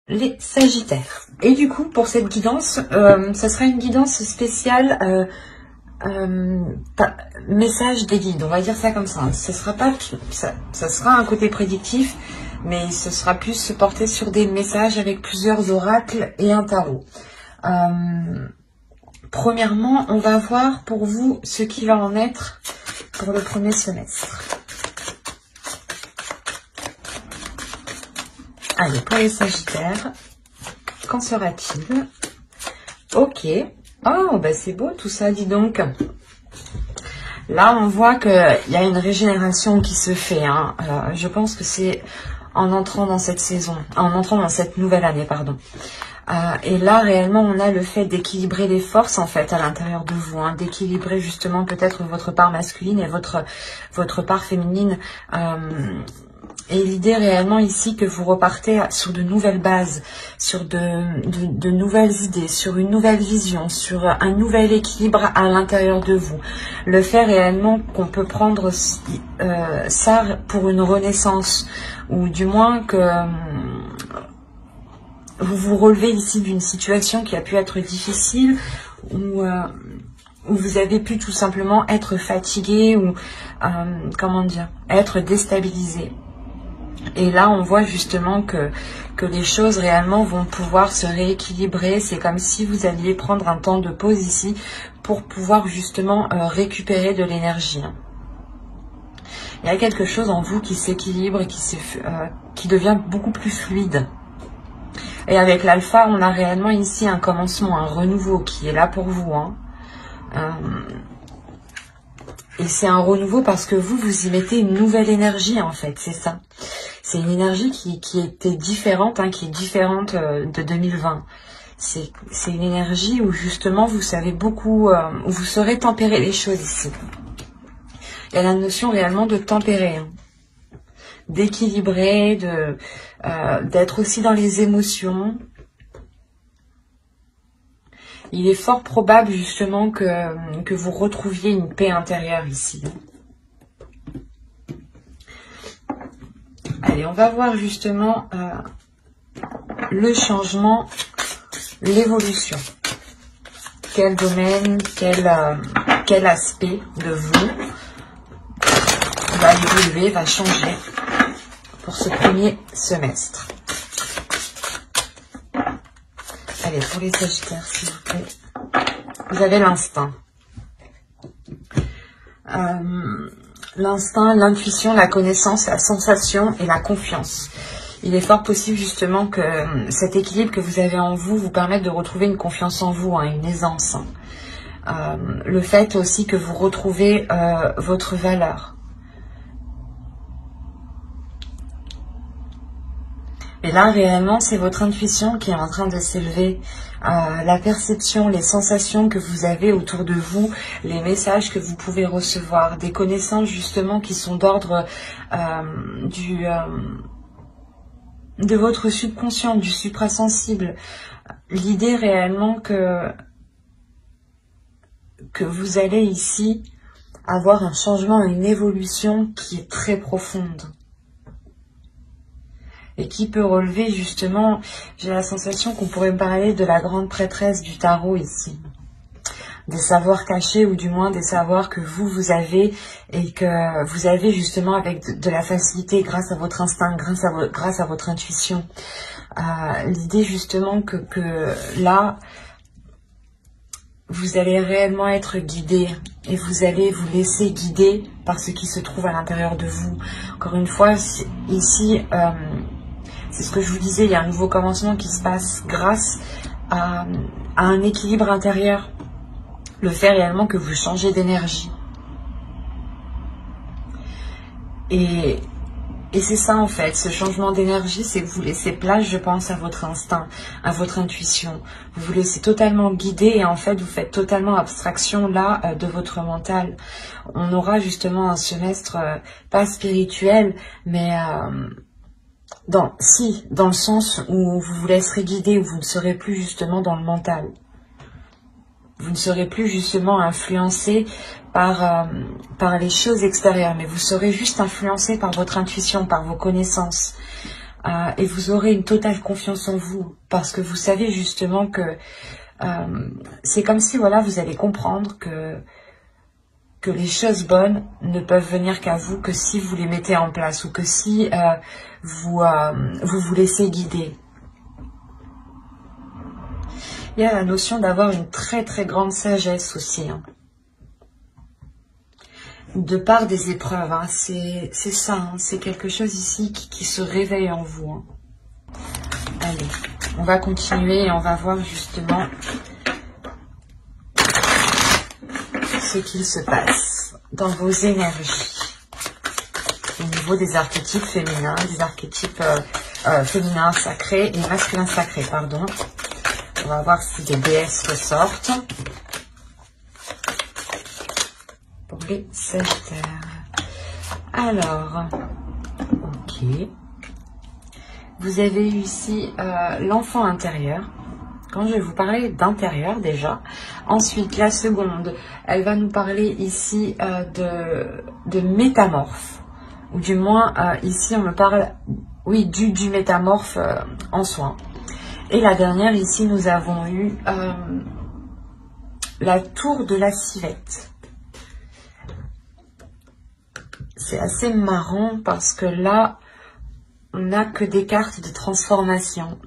Les Sagittaires. Et du coup, pour cette guidance, ça sera une guidance spéciale message des guides, on va dire ça comme ça. Ce sera pas, ça sera un côté prédictif, mais ce sera plus porté sur des messages avec plusieurs oracles et un tarot. Premièrement, on va voir pour vous ce qu'il va en être pour le premier semestre. Allez, pour les Sagittaires, qu'en sera-t-il? Ok. Oh, bah c'est beau tout ça, dis donc. Là, on voit qu'il y a une régénération qui se fait. Hein. Je pense que c'est en entrant dans cette saison, en entrant dans cette nouvelle année, pardon. Et là, réellement, on a le fait d'équilibrer les forces, en fait, à l'intérieur de vous. Hein, d'équilibrer justement peut-être votre part masculine et votre part féminine. Et l'idée réellement ici que vous repartez sur de nouvelles bases, sur de nouvelles idées, sur une nouvelle vision, sur un nouvel équilibre à l'intérieur de vous. Le fait réellement qu'on peut prendre ça pour une renaissance, ou du moins que vous vous relevez ici d'une situation qui a pu être difficile, où vous avez pu tout simplement être fatigué ou, comment dire, être déstabilisé. Et là, on voit justement que les choses réellement vont pouvoir se rééquilibrer. C'est comme si vous alliez prendre un temps de pause ici pour pouvoir justement récupérer de l'énergie. Il y a quelque chose en vous qui s'équilibre et qui devient beaucoup plus fluide. Et avec l'alpha, on a réellement ici un commencement, un renouveau qui est là pour vous. Hein. Et c'est un renouveau parce que vous y mettez une nouvelle énergie en fait, c'est ça. C'est une énergie qui était différente, hein, qui est différente de 2020. C'est une énergie où justement vous savez beaucoup, où vous saurez tempérer les choses ici. Il y a la notion réellement de tempérer, hein, d'équilibrer, d'être aussi dans les émotions. Il est fort probable justement que vous retrouviez une paix intérieure ici. Allez, on va voir justement le changement, l'évolution. Quel domaine, quel aspect de vous va évoluer, va changer pour ce premier semestre. Allez, pour les Sagittaires, s'il vous plaît. Vous avez l'instinct. L'instinct, l'intuition, la connaissance, la sensation et la confiance. Il est fort possible justement que cet équilibre que vous avez en vous permette de retrouver une confiance en vous, hein, une aisance. Hein. Le fait aussi que vous retrouvez votre valeur. Et là, réellement, c'est votre intuition qui est en train de s'élever. La perception, les sensations que vous avez autour de vous, les messages que vous pouvez recevoir, des connaissances justement qui sont d'ordre de votre subconscient, du suprasensible. L'idée réellement que vous allez ici avoir un changement, une évolution qui est très profonde. Et qui peut relever justement, j'ai la sensation qu'on pourrait parler de la grande prêtresse du tarot ici. Des savoirs cachés ou du moins des savoirs que vous avez et que vous avez justement avec de la facilité grâce à votre instinct, grâce à votre intuition. L'idée justement que là, vous allez réellement être guidé et vous allez vous laisser guider par ce qui se trouve à l'intérieur de vous. Encore une fois, ici... c'est ce que je vous disais, il y a un nouveau commencement qui se passe grâce à un équilibre intérieur. Le fait réellement que vous changez d'énergie. Et c'est ça en fait, ce changement d'énergie, c'est que vous laissez place, je pense, à votre instinct, à votre intuition. Vous vous laissez totalement guider et en fait, vous faites totalement abstraction là de votre mental. On aura justement un semestre pas spirituel, mais... dans le sens où vous vous laisserez guider, où vous ne serez plus justement dans le mental. Vous ne serez plus justement influencé par les choses extérieures, mais vous serez juste influencé par votre intuition, par vos connaissances. et vous aurez une totale confiance en vous parce que vous savez justement que c'est comme si voilà, vous allez comprendre que les choses bonnes ne peuvent venir qu'à vous que si vous les mettez en place ou que si vous vous laissez guider. Il y a la notion d'avoir une très très grande sagesse aussi, hein. De part des épreuves, hein. C'est ça, hein. C'est quelque chose ici qui se réveille en vous, hein. Allez, on va continuer et on va voir justement ce qu'il se passe dans vos énergies au niveau des archétypes féminins, des archétypes féminins sacrés et masculins sacrés, pardon. On va voir si des déesses ressortent pour les Sagittaires. Alors, ok. Vous avez eu ici l'enfant intérieur. Quand je vais vous parler d'intérieur déjà. Ensuite, la seconde, elle va nous parler ici de métamorphe. Ou du moins, ici, on me parle, oui, du métamorphe en soi. Et la dernière, ici, nous avons eu la tour de la Civette. C'est assez marrant parce que là, on n'a que des cartes de transformation.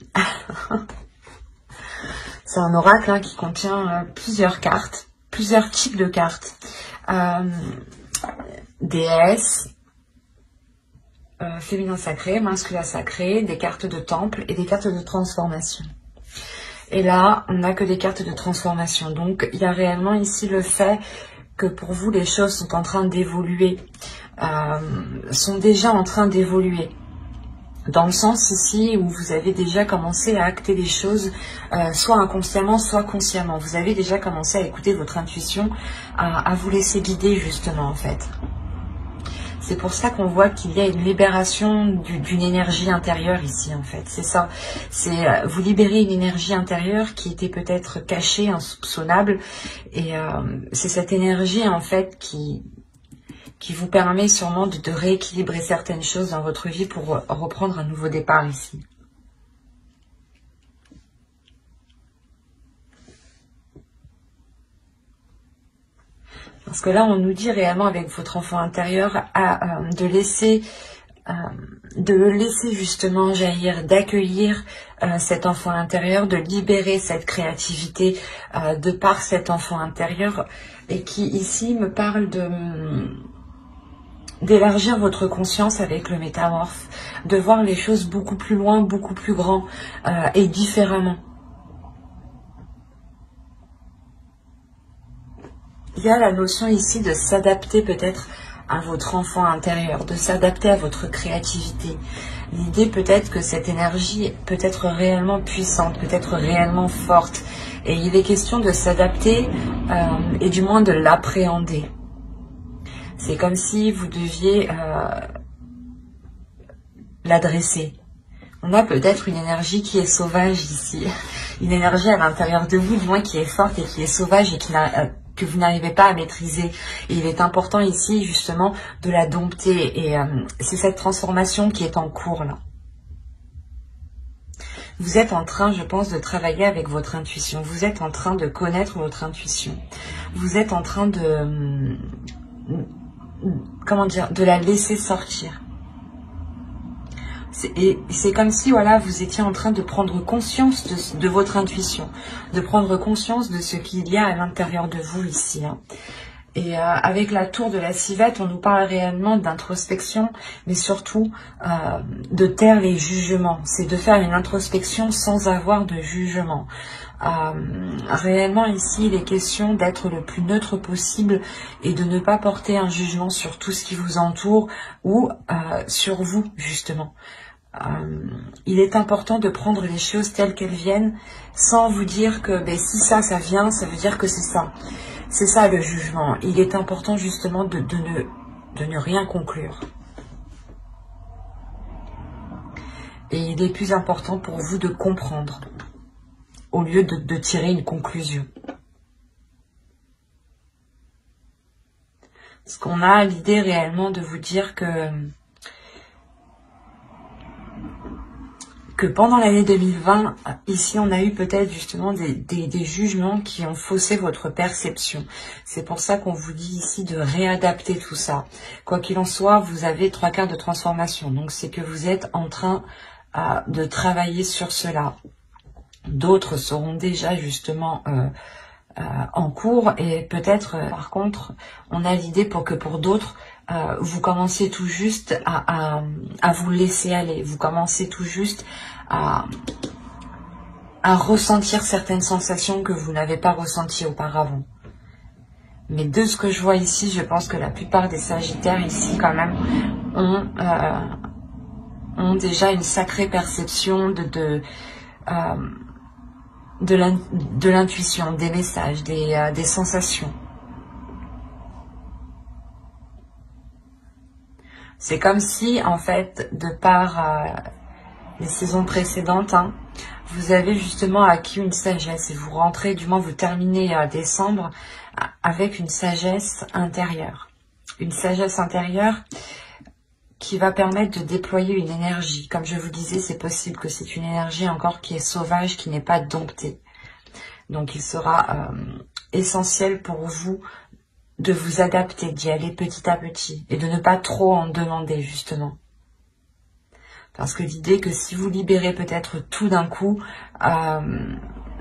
C'est un oracle, hein, qui contient plusieurs cartes, plusieurs types de cartes. Déesse, féminin sacré, masculin sacré, des cartes de temple et des cartes de transformation. Et là, on n'a que des cartes de transformation. Donc, il y a réellement ici le fait que pour vous, les choses sont en train d'évoluer, sont déjà en train d'évoluer. Dans le sens ici où vous avez déjà commencé à acter les choses, soit inconsciemment, soit consciemment. Vous avez déjà commencé à écouter votre intuition, à vous laisser guider justement en fait. C'est pour ça qu'on voit qu'il y a une libération d'une énergie intérieure ici en fait. C'est ça. C'est vous libérez une énergie intérieure qui était peut-être cachée, insoupçonnable. Et c'est cette énergie en fait qui vous permet sûrement de rééquilibrer certaines choses dans votre vie pour reprendre un nouveau départ ici. Parce que là, on nous dit réellement avec votre enfant intérieur de le laisser justement jaillir, d'accueillir cet enfant intérieur, de libérer cette créativité de par cet enfant intérieur et qui ici me parle d'élargir votre conscience avec le métamorphe, de voir les choses beaucoup plus loin, beaucoup plus grand et différemment. Il y a la notion ici de s'adapter peut-être à votre enfant intérieur, de s'adapter à votre créativité. L'idée peut-être que cette énergie peut être réellement puissante, peut être réellement forte. Et il est question de s'adapter et du moins de l'appréhender. C'est comme si vous deviez l'adresser. On a peut-être une énergie qui est sauvage ici. Une énergie à l'intérieur de vous, du moins qui est forte et qui est sauvage et que vous n'arrivez pas à maîtriser. Et il est important ici, justement, de la dompter. Et c'est cette transformation qui est en cours, là. Vous êtes en train, je pense, de travailler avec votre intuition. Vous êtes en train de connaître votre intuition. Vous êtes en train de... comment dire, de la laisser sortir. Et c'est comme si voilà, vous étiez en train de prendre conscience de votre intuition, de prendre conscience de ce qu'il y a à l'intérieur de vous ici. Hein. Et avec la tour de la Civette, on nous parle réellement d'introspection, mais surtout de taire les jugements. C'est de faire une introspection sans avoir de jugement. Réellement ici, il est question d'être le plus neutre possible et de ne pas porter un jugement sur tout ce qui vous entoure ou sur vous, justement. Il est important de prendre les choses telles qu'elles viennent sans vous dire que ben, si ça vient, ça veut dire que c'est ça. C'est ça le jugement. Il est important justement de ne rien conclure. Et il est plus important pour vous de comprendre au lieu de tirer une conclusion. Parce qu'on a l'idée réellement de vous dire que que pendant l'année 2020, ici on a eu peut-être justement des jugements qui ont faussé votre perception. C'est pour ça qu'on vous dit ici de réadapter tout ça. Quoi qu'il en soit, vous avez 3/4 de transformation. Donc c'est que vous êtes en train de travailler sur cela. D'autres seront déjà justement en cours et peut-être par contre on a l'idée pour d'autres vous commencez tout juste à vous laisser aller, vous commencez tout juste à ressentir certaines sensations que vous n'avez pas ressenties auparavant. Mais de ce que je vois ici, je pense que la plupart des Sagittaires ici quand même ont déjà une sacrée perception de l'intuition, des messages, des sensations. C'est comme si, en fait, de par les saisons précédentes, vous avez justement acquis une sagesse et vous rentrez, du moins vous terminez décembre avec une sagesse intérieure. Une sagesse intérieure qui va permettre de déployer une énergie. Comme je vous disais, c'est possible que c'est une énergie encore qui est sauvage, qui n'est pas domptée. Donc il sera essentiel pour vous de vous adapter, d'y aller petit à petit et de ne pas trop en demander justement. Parce que l'idée que si vous libérez peut-être tout d'un coup,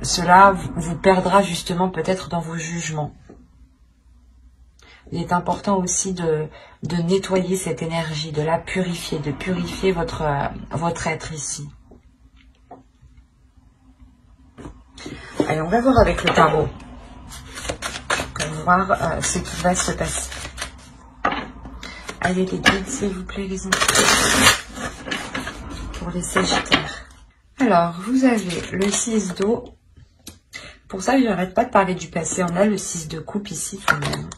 cela vous perdra justement peut-être dans vos jugements. Il est important aussi de nettoyer cette énergie, de la purifier, de purifier votre être ici. Allez, on va voir avec le tarot. On va voir ce qui va se passer. Allez les guides, s'il vous plaît, les enfants. Pour les Sagittaires. Alors, vous avez le 6 d'eau. Pour ça, je n'arrête pas de parler du passé. On a le 6 de coupe ici quand même.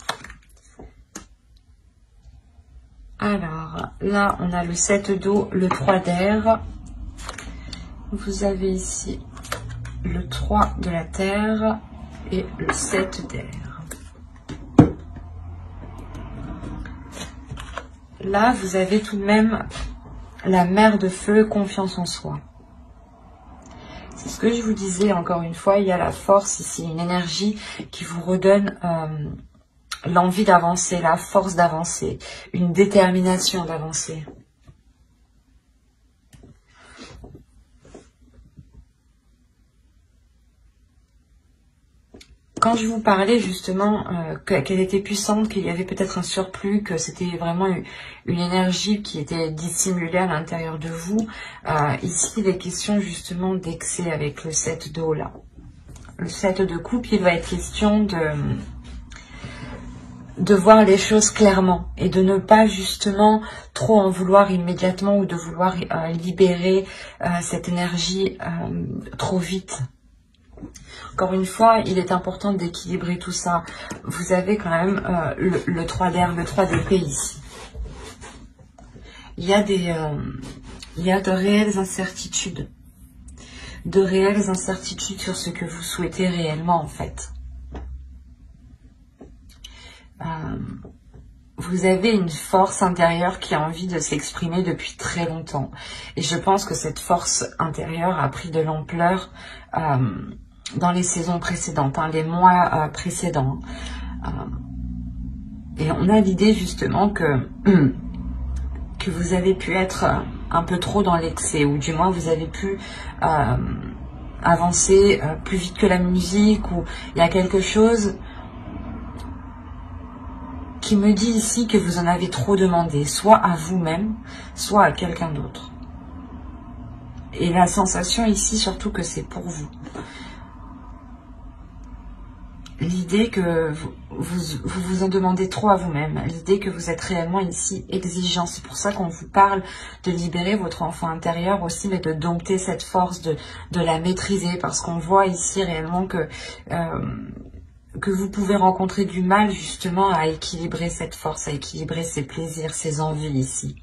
Alors, là, on a le 7 d'eau, le 3 d'air. Vous avez ici le 3 de la terre et le 7 d'air. Là, vous avez tout de même la mer de feu, confiance en soi. C'est ce que je vous disais, encore une fois, il y a la force ici, une énergie qui vous redonne l'envie d'avancer, la force d'avancer, une détermination d'avancer. Quand je vous parlais justement qu'elle était puissante, qu'il y avait peut-être un surplus, que c'était vraiment une énergie qui était dissimulée à l'intérieur de vous, ici il est question justement d'excès avec le 7 d'eau là. Le 7 de coupe, il va être question de voir les choses clairement et de ne pas justement trop en vouloir immédiatement ou de vouloir libérer cette énergie trop vite. Encore une fois, il est important d'équilibrer tout ça. Vous avez quand même le 3 d'air, le 3 d'épée ici. Il y a de réelles incertitudes. De réelles incertitudes sur ce que vous souhaitez réellement en fait. Vous avez une force intérieure qui a envie de s'exprimer depuis très longtemps. Et je pense que cette force intérieure a pris de l'ampleur dans les saisons précédentes, les mois précédents. Et on a l'idée justement que vous avez pu être un peu trop dans l'excès, ou du moins vous avez pu avancer plus vite que la musique, ou il y a quelque chose qui me dit ici que vous en avez trop demandé, soit à vous-même, soit à quelqu'un d'autre. Et la sensation ici, surtout que c'est pour vous. L'idée que vous en demandez trop à vous-même, l'idée que vous êtes réellement ici exigeant. C'est pour ça qu'on vous parle de libérer votre enfant intérieur aussi, mais de dompter cette force, de la maîtriser, parce qu'on voit ici réellement que vous pouvez rencontrer du mal justement à équilibrer cette force, à équilibrer ses plaisirs, ses envies ici.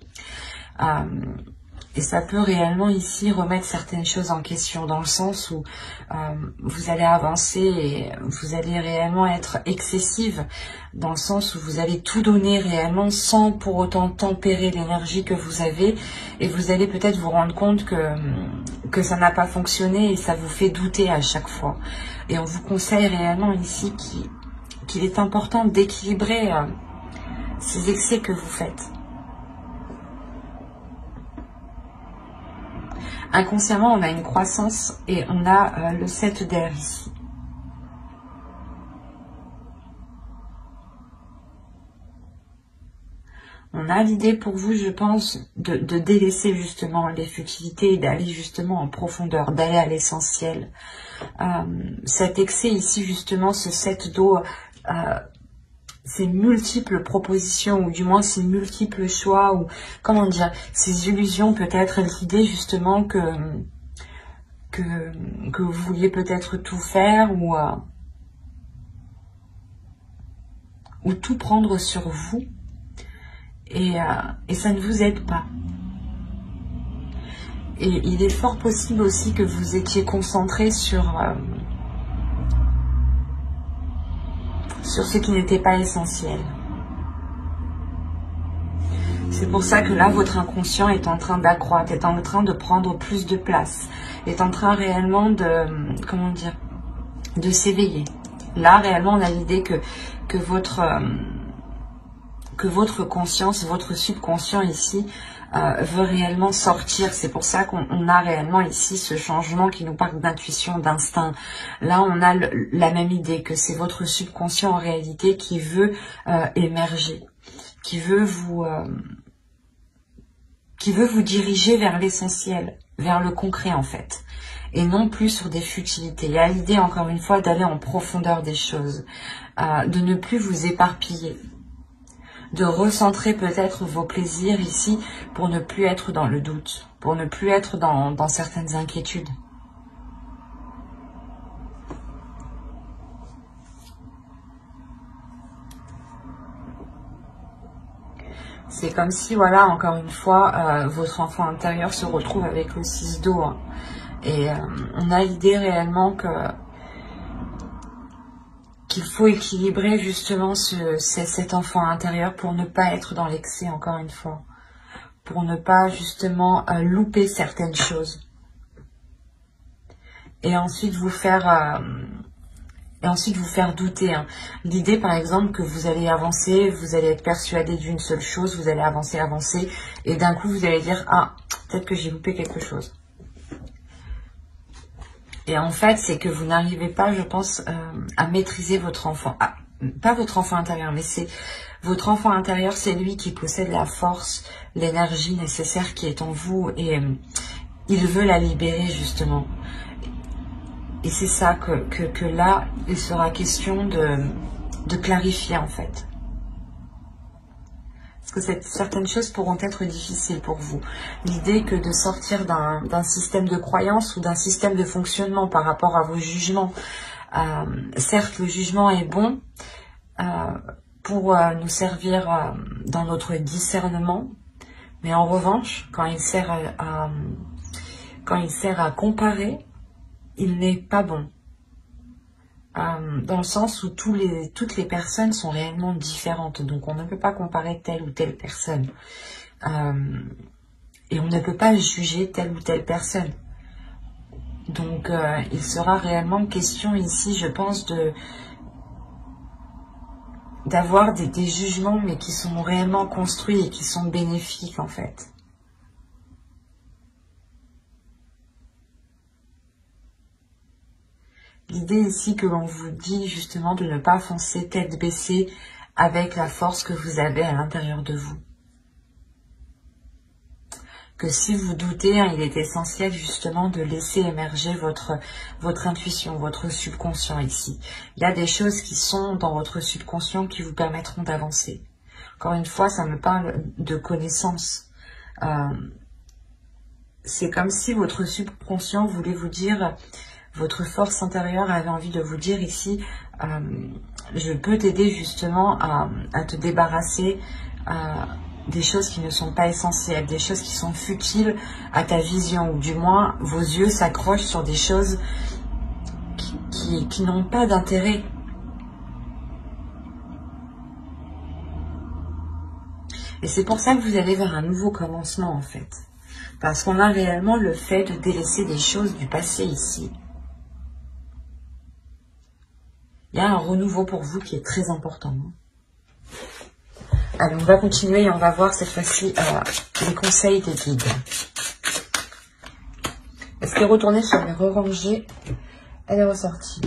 Et ça peut réellement ici remettre certaines choses en question, dans le sens où vous allez avancer et vous allez réellement être excessive, dans le sens où vous allez tout donner réellement sans pour autant tempérer l'énergie que vous avez, et vous allez peut-être vous rendre compte que ça n'a pas fonctionné et ça vous fait douter à chaque fois. Et on vous conseille réellement ici qu'il est important d'équilibrer ces excès que vous faites. Inconsciemment, on a une croissance et on a le 7 d'air ici. On a l'idée pour vous, je pense, de délaisser justement les futilités et d'aller justement en profondeur, d'aller à l'essentiel. Cet excès ici, justement, ce 7 d'eau, ces multiples propositions, ou du moins ces multiples choix, ou comment dire, ces illusions, peut-être l'idée justement que vous vouliez peut-être tout faire, ou tout prendre sur vous, et ça ne vous aide pas. Et il est fort possible aussi que vous étiez concentré sur ce qui n'était pas essentiel. C'est pour ça que là, votre inconscient est en train d'accroître, est en train de prendre plus de place, est en train réellement de, comment dire, de s'éveiller. Là, réellement, on a l'idée que votre conscience, votre subconscient ici, veut réellement sortir. C'est pour ça qu'on a réellement ici ce changement qui nous parle d'intuition, d'instinct. Là, on a la même idée que c'est votre subconscient en réalité qui veut émerger, qui veut vous diriger vers l'essentiel, vers le concret en fait, et non plus sur des futilités. Il y a l'idée encore une fois d'aller en profondeur des choses, de ne plus vous éparpiller, de recentrer peut-être vos plaisirs ici pour ne plus être dans le doute, pour ne plus être dans certaines inquiétudes. C'est comme si, voilà, encore une fois, votre enfant intérieur se retrouve avec le 6 d'eau. Hein. Et on a l'idée réellement qu'il faut équilibrer justement cet enfant intérieur pour ne pas être dans l'excès, encore une fois. Pour ne pas justement louper certaines choses. Et ensuite vous faire douter. Hein. L'idée par exemple que vous allez avancer, vous allez être persuadé d'une seule chose, vous allez avancer, et d'un coup vous allez dire « Ah, peut-être que j'ai loupé quelque chose ». Et en fait, c'est que vous n'arrivez pas, je pense, à maîtriser votre enfant. Ah, pas votre enfant intérieur, mais c'est votre enfant intérieur, c'est lui qui possède la force, l'énergie nécessaire qui est en vous. Et il veut la libérer, justement. Et c'est ça que là, il sera question de clarifier, en fait. Parce que certaines choses pourront être difficiles pour vous. L'idée que de sortir d'un système de croyance ou d'un système de fonctionnement par rapport à vos jugements. Certes, le jugement est bon pour nous servir dans notre discernement, mais en revanche, quand il sert à comparer, il n'est pas bon. Dans le sens où toutes les personnes sont réellement différentes. Donc on ne peut pas comparer telle ou telle personne. Et on ne peut pas juger telle ou telle personne. Donc il sera réellement question ici, je pense, d'avoir des jugements, mais qui sont réellement construits et qui sont bénéfiques en fait. L'idée ici que l'on vous dit justement de ne pas foncer tête baissée avec la force que vous avez à l'intérieur de vous. Que si vous doutez, hein, il est essentiel justement de laisser émerger votre intuition, votre subconscient ici. Il y a des choses qui sont dans votre subconscient qui vous permettront d'avancer. Encore une fois, ça me parle de connaissance. C'est comme si votre subconscient voulait vous dire... Votre force intérieure avait envie de vous dire ici, je peux t'aider justement à te débarrasser des choses qui ne sont pas essentielles, des choses qui sont futiles à ta vision, ou du moins vos yeux s'accrochent sur des choses qui n'ont pas d'intérêt. Et c'est pour ça que vous allez vers un nouveau commencement en fait. Parce qu'on a réellement le fait de délaisser des choses du passé ici. Il y a un renouveau pour vous qui est très important. Allez, on va continuer et on va voir cette fois-ci les conseils des guides. Est-ce qu'elle est retournée sur les re-rangées? Elle est ressortie.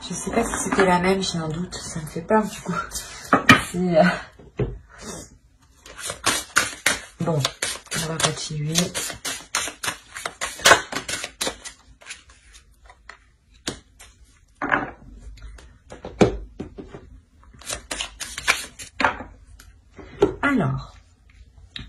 Je sais pas si c'était la même, j'ai un doute. Ça me fait peur du coup. Bon, on va continuer. Alors,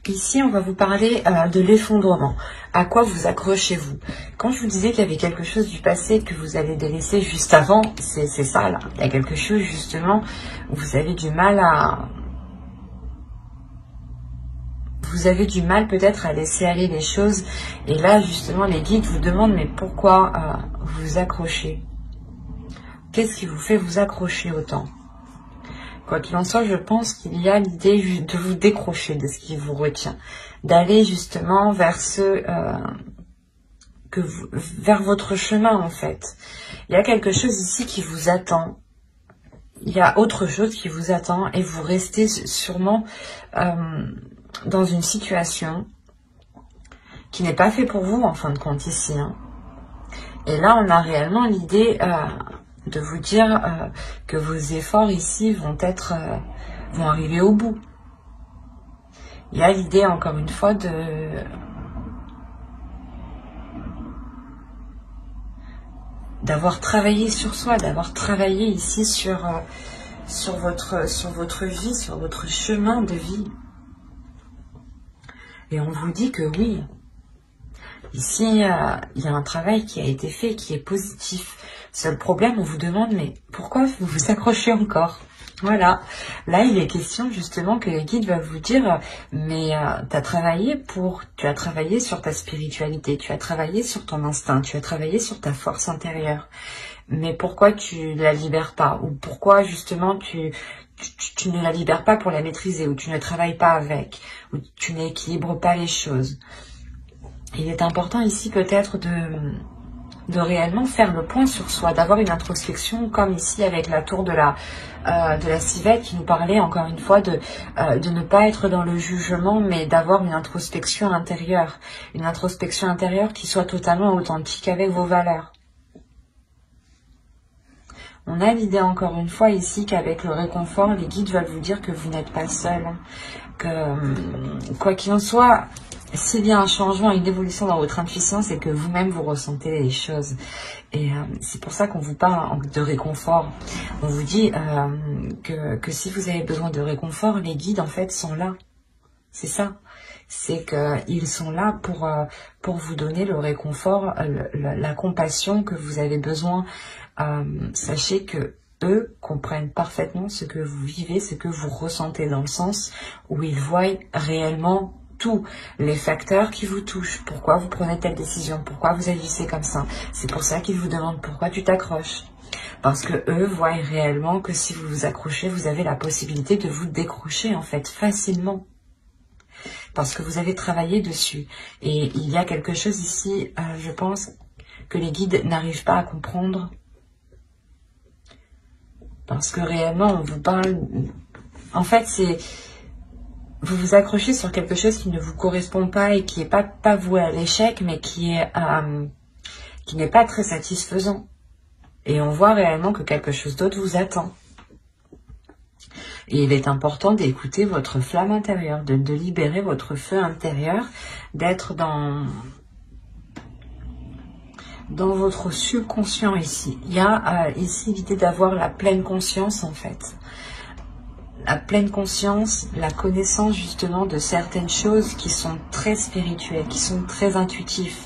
ici, on va vous parler de l'effondrement. À quoi vous accrochez-vous? Quand je vous disais qu'il y avait quelque chose du passé que vous allez délaisser juste avant, c'est ça là. Il y a quelque chose justement où vous avez du mal à... Vous avez du mal peut-être à laisser aller les choses. Et là, justement, les guides vous demandent, mais pourquoi vous accrochez? Qu'est-ce qui vous fait vous accrocher autant? Quoi qu'il en soit, je pense qu'il y a l'idée de vous décrocher de ce qui vous retient, d'aller justement vers vers votre chemin en fait. Il y a quelque chose ici qui vous attend. Il y a autre chose qui vous attend et vous restez sûrement dans une situation qui n'est pas faite pour vous en fin de compte ici. Hein. Et là, on a réellement l'idée de vous dire que vos efforts ici vont arriver au bout. Il y a l'idée encore une fois d'avoir travaillé sur soi, d'avoir travaillé ici sur votre vie, sur votre chemin de vie. Et on vous dit que oui, ici il y a un travail qui a été fait, qui est positif. Seul problème, on vous demande, mais pourquoi vous vous accrochez encore? Voilà. Là, il est question justement que le guide va vous dire, mais tu as travaillé sur ta spiritualité, tu as travaillé sur ton instinct, tu as travaillé sur ta force intérieure. Mais pourquoi tu ne la libères pas? Ou pourquoi justement tu ne la libères pas pour la maîtriser? Ou tu ne travailles pas avec? Ou tu n'équilibres pas les choses? Il est important ici peut-être de réellement faire le point sur soi, d'avoir une introspection comme ici avec la tour de la civette qui nous parlait encore une fois de ne pas être dans le jugement mais d'avoir une introspection intérieure qui soit totalement authentique avec vos valeurs. On a l'idée encore une fois ici qu'avec le réconfort, les guides veulent vous dire que vous n'êtes pas seul, que quoi qu'il en soit, s'il y a un changement, une évolution dans votre intuition, c'est que vous-même vous ressentez les choses. Et c'est pour ça qu'on vous parle de réconfort. On vous dit que si vous avez besoin de réconfort, les guides en fait sont là. C'est ça. C'est qu'ils sont là pour vous donner le réconfort, la compassion que vous avez besoin. Sachez que eux comprennent parfaitement ce que vous vivez, ce que vous ressentez, dans le sens où ils voient réellement tous les facteurs qui vous touchent. Pourquoi vous prenez telle décision? Pourquoi vous agissez comme ça? C'est pour ça qu'ils vous demandent pourquoi tu t'accroches. Parce que eux voient réellement que si vous vous accrochez, vous avez la possibilité de vous décrocher en fait facilement. Parce que vous avez travaillé dessus. Et il y a quelque chose ici, je pense, que les guides n'arrivent pas à comprendre. Parce que réellement, on vous parle... En fait, c'est... Vous vous accrochez sur quelque chose qui ne vous correspond pas et qui n'est pas voué à l'échec, mais qui n'est pas très satisfaisant. Et on voit réellement que quelque chose d'autre vous attend. Et il est important d'écouter votre flamme intérieure, de libérer votre feu intérieur, d'être dans votre subconscient ici. Il y a ici l'idée d'avoir la pleine conscience en fait. La pleine conscience, la connaissance justement de certaines choses qui sont très spirituelles, qui sont très intuitives.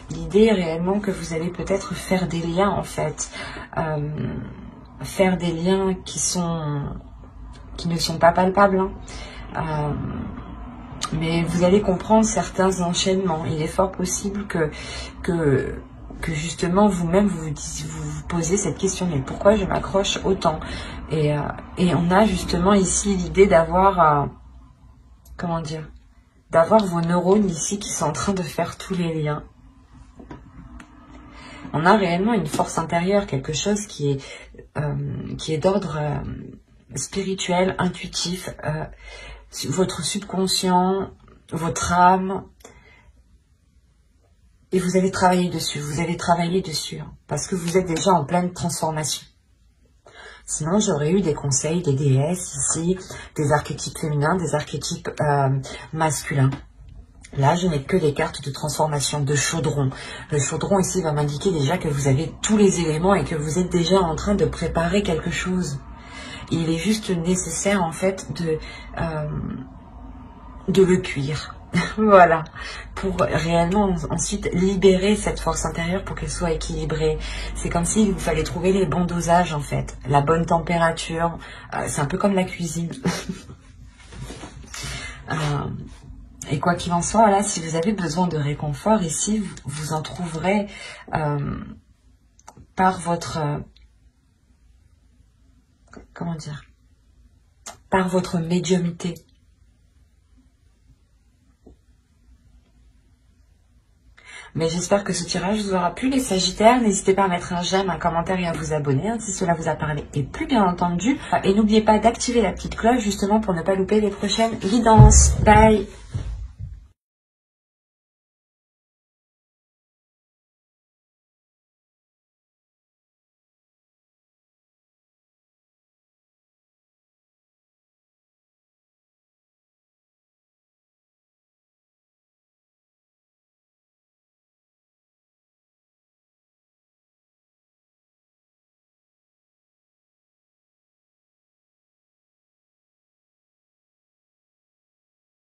L'idée est réellement que vous allez peut-être faire des liens en fait faire des liens qui ne sont pas palpables, hein. Mais vous allez comprendre certains enchaînements. Il est fort possible que justement vous-même vous posez cette question, mais pourquoi je m'accroche autant, et on a justement ici l'idée d'avoir, comment dire, d'avoir vos neurones ici qui sont en train de faire tous les liens. On a réellement une force intérieure, quelque chose qui est d'ordre spirituel, intuitif, votre subconscient, votre âme. Et vous allez travailler dessus, hein, parce que vous êtes déjà en pleine transformation. Sinon, j'aurais eu des conseils des déesses ici, des archétypes féminins, des archétypes masculins. Là, je n'ai que des cartes de transformation, de chaudron. Le chaudron ici va m'indiquer déjà que vous avez tous les éléments et que vous êtes déjà en train de préparer quelque chose. Il est juste nécessaire, en fait, de le cuire. Voilà, pour réellement ensuite libérer cette force intérieure pour qu'elle soit équilibrée. C'est comme s'il vous fallait trouver les bons dosages, en fait, la bonne température. C'est un peu comme la cuisine. Et quoi qu'il en soit, là, si vous avez besoin de réconfort, ici, vous en trouverez par votre... comment dire, par votre médiumnité. Mais j'espère que ce tirage vous aura plu, les Sagittaires. N'hésitez pas à mettre un j'aime, un commentaire et à vous abonner, hein, si cela vous a parlé et plu, bien entendu. Et n'oubliez pas d'activer la petite cloche, justement, pour ne pas louper les prochaines guidances. Bye!